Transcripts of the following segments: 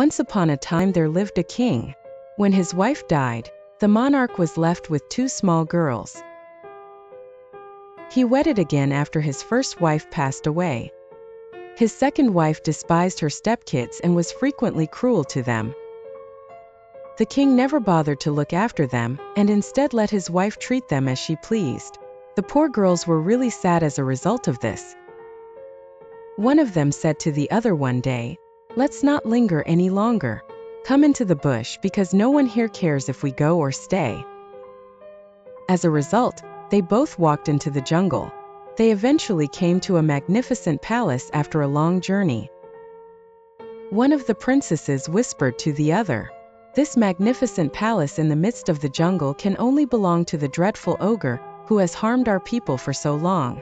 Once upon a time there lived a king. When his wife died, the monarch was left with two small girls. He wedded again after his first wife passed away. His second wife despised her stepkids and was frequently cruel to them. The king never bothered to look after them, and instead let his wife treat them as she pleased. The poor girls were really sad as a result of this. One of them said to the other one day, "Let's not linger any longer. Come into the bush because no one here cares if we go or stay." As a result, they both walked into the jungle. They eventually came to a magnificent palace after a long journey. One of the princesses whispered to the other, "This magnificent palace in the midst of the jungle can only belong to the dreadful ogre who has harmed our people for so long.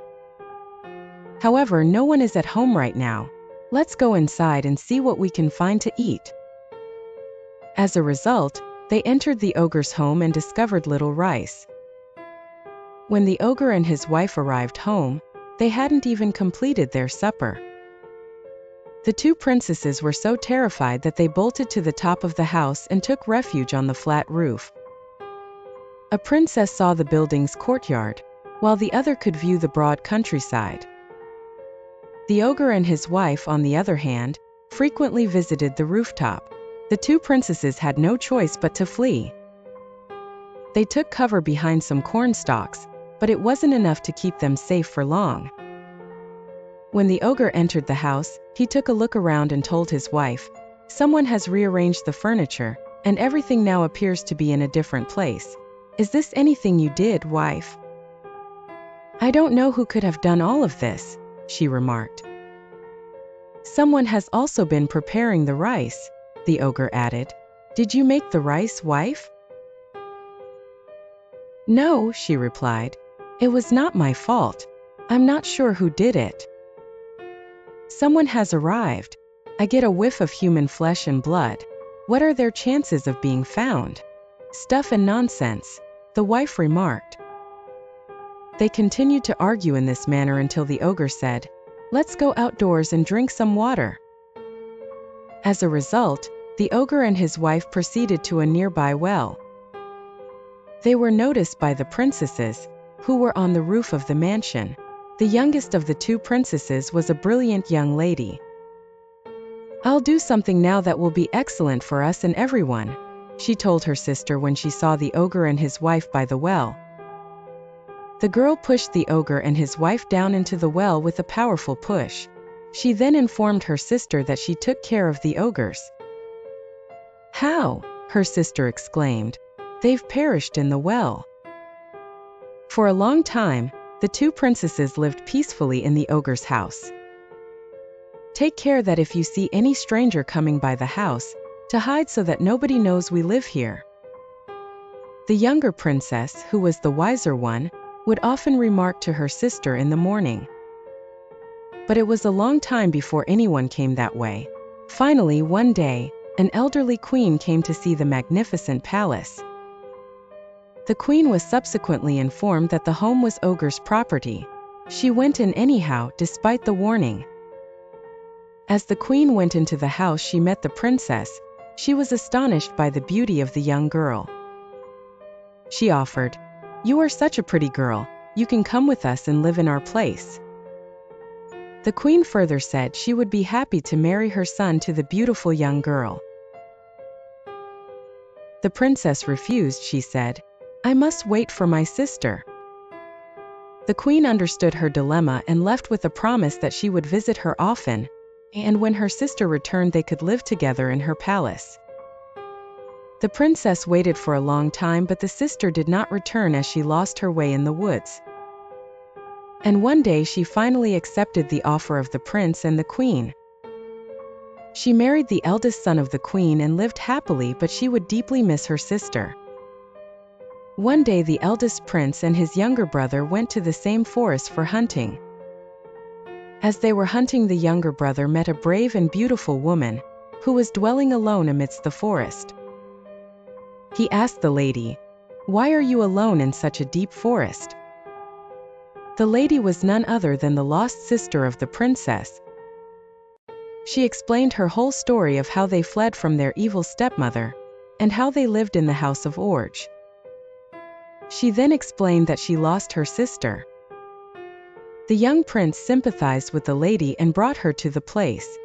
However, no one is at home right now. Let's go inside and see what we can find to eat." As a result, they entered the ogre's home and discovered little rice. When the ogre and his wife arrived home, they hadn't even completed their supper. The two princesses were so terrified that they bolted to the top of the house and took refuge on the flat roof. A princess saw the building's courtyard, while the other could view the broad countryside. The ogre and his wife, on the other hand, frequently visited the rooftop. The two princesses had no choice but to flee. They took cover behind some corn stalks, but it wasn't enough to keep them safe for long. When the ogre entered the house, he took a look around and told his wife, "Someone has rearranged the furniture, and everything now appears to be in a different place. Is this anything you did, wife?" "I don't know who could have done all of this," she remarked. "Someone has also been preparing the rice," the ogre added. "Did you make the rice, wife?" "No," she replied. "It was not my fault. I'm not sure who did it." "Someone has arrived. I get a whiff of human flesh and blood. What are their chances of being found?" "Stuff and nonsense," the wife remarked. They continued to argue in this manner until the ogre said, "Let's go outdoors and drink some water." As a result, the ogre and his wife proceeded to a nearby well. They were noticed by the princesses, who were on the roof of the mansion. The youngest of the two princesses was a brilliant young lady. "I'll do something now that will be excellent for us and everyone," she told her sister when she saw the ogre and his wife by the well. The girl pushed the ogre and his wife down into the well with a powerful push. She then informed her sister that she took care of the ogres. "How?" her sister exclaimed. "They've perished in the well." For a long time, the two princesses lived peacefully in the ogre's house. "Take care that if you see any stranger coming by the house, to hide so that nobody knows we live here." The younger princess, who was the wiser one, would often remark to her sister in the morning. But it was a long time before anyone came that way. Finally, one day, an elderly queen came to see the magnificent palace. The queen was subsequently informed that the home was ogre's property. She went in anyhow, despite the warning. As the queen went into the house, she met the princess. She was astonished by the beauty of the young girl. She offered, "You are such a pretty girl, you can come with us and live in our place." The queen further said she would be happy to marry her son to the beautiful young girl. The princess refused. She said, "I must wait for my sister." The queen understood her dilemma and left with a promise that she would visit her often, and when her sister returned they could live together in her palace. The princess waited for a long time, but the sister did not return as she lost her way in the woods. And one day she finally accepted the offer of the prince and the queen. She married the eldest son of the queen and lived happily, but she would deeply miss her sister. One day the eldest prince and his younger brother went to the same forest for hunting. As they were hunting, the younger brother met a brave and beautiful woman, who was dwelling alone amidst the forest. He asked the lady, "Why are you alone in such a deep forest?" The lady was none other than the lost sister of the princess. She explained her whole story of how they fled from their evil stepmother, and how they lived in the house of Orge. She then explained that she lost her sister. The young prince sympathized with the lady and brought her to the place.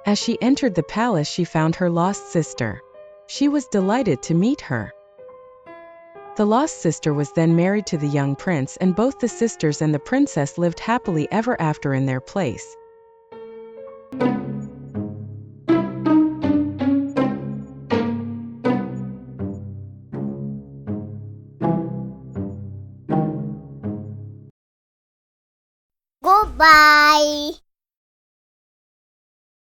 As she entered the palace, she found her lost sister. She was delighted to meet her. The lost sister was then married to the young prince, and both the sisters and the princess lived happily ever after in their place.